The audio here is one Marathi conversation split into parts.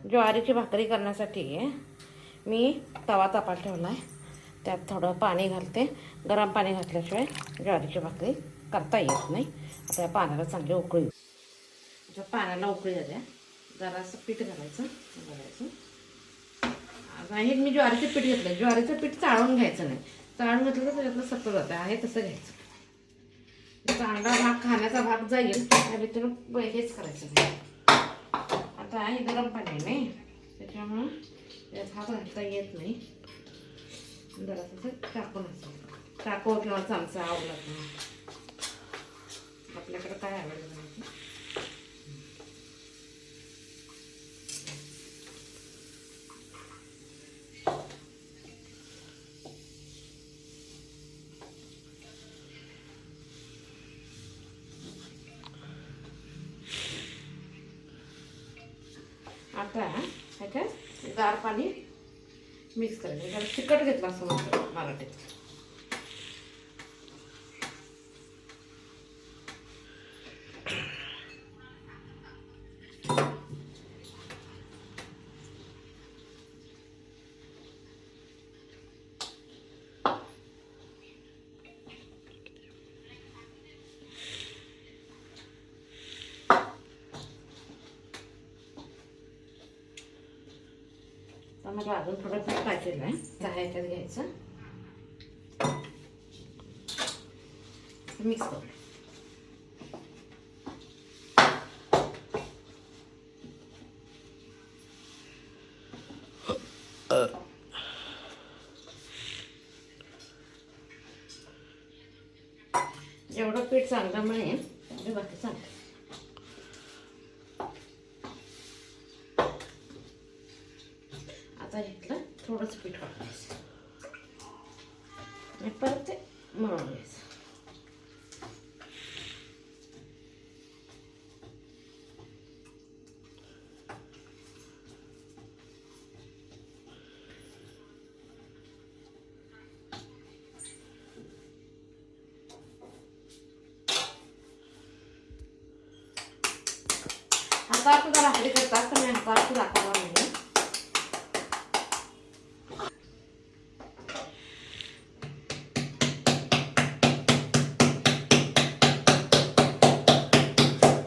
ज्वारीची भाकरी करण्यासाठी मी तवा तापायला ठेवला आहे. त्यात थोडं पाणी घालते. गरम पाणी घातल्याशिवाय ज्वारीची भाकरी करता येत नाही. आता पाण्याला चांगली उकळी. आता पाण्याला उकळी झाल्या. जरासं पीठ घालायचं. आता हे मी ज्वारीचं पीठ घेतलं. ज्वारीचं पीठ चाळून घ्यायचं नाही. चाळून घेतलं तर त्यातलं सत्व जातं. आहे तसं घ्यायचं. चांगला भाग खाण्याचा भाग जाईल त्या व्यतिरिक्त हेच करायचं नाही. आता हे गरम पाणी नाही त्याच्यामुळं त्यात हात घालता येत नाही. जरासं टाकून टाकू किंवा चमचा आवडत नाही. आपल्याकडे काय आवडलं नाही. आता ह्याच्यात गार पाणी मिक्स करायचं. त्याला चिकट घेतलं असं म्हणतात मराठीत. तर मग अजून थोडं पीठ पाहिजेल आहे. ह्याच्यात घ्यायचं. मिक्स करू. जेवढं पीठ चांगलं मिळेल तेवढे बाकी चांगलं. आता घेतलं थोडंच पीठ वाटायचं आणि परत ते मळून घ्यायचं. हातावर सुद्धा भाकरी करतात तर मी हातावर सुद्धा दाखवणार नाही.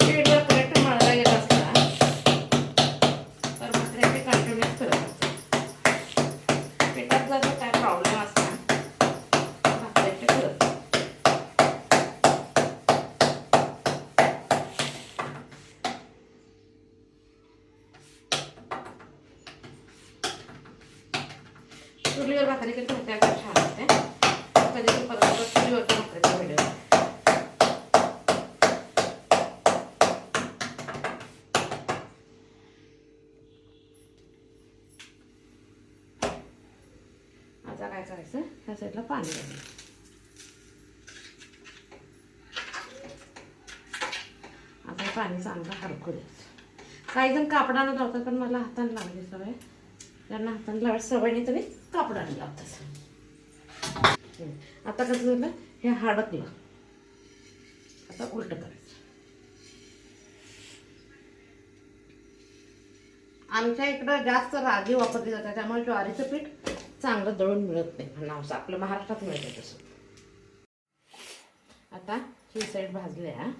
पीठ करेक्ट मळला गेला असता तर भाकरी कंटिन्यूच करत असतात. पिठात जर काय प्रॉब्लेम असला भाकरी करत. चुलीवर भाकरी केली तर त्या छान होते. कधी परत चुलीवरच्या भाकरीचा व्हिडिओ. आता काय करायचं ह्या साईडला पाणी घालायचं. आता पाणी चांगलं हलकू द्यायचं. काही जण कापडानं लावतात पण मला हाताने लावली सवय. त्यांना हाताने लावायची सवय नाही तरी कापडाने लावतात. आता कसं झालं हे हडकलं. आता उलट करायचं. आमच्या इकडं जास्त रागी वापरली जाते त्यामुळे ज्वारीचं पीठ चांगलं दळून मिळत नाही. नावचं आपलं महाराष्ट्रात मिळतं तसं. आता ही साईड भाजल्या.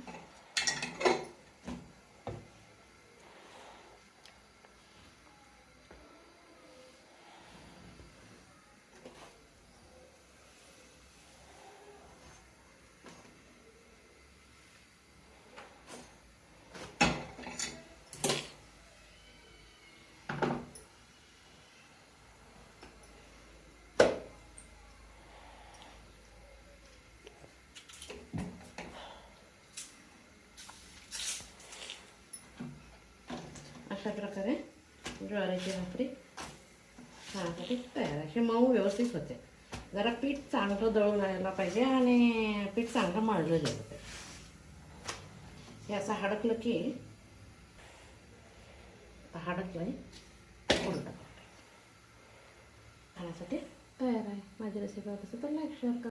अशा प्रकारे ज्वारीची भाकरी खाण्यासाठी तयार. अशी मऊ व्यवस्थित होते. जरा पीठ चांगलं दळून आणायला पाहिजे आणि पीठ चांगलं मळलं गेलं पाहिजे. हे असं हडकलं की हडकलं उलट खाण्यासाठी तयार आहे. माझी रेसिपी आवडत असेल तर लाईक शेअर करा.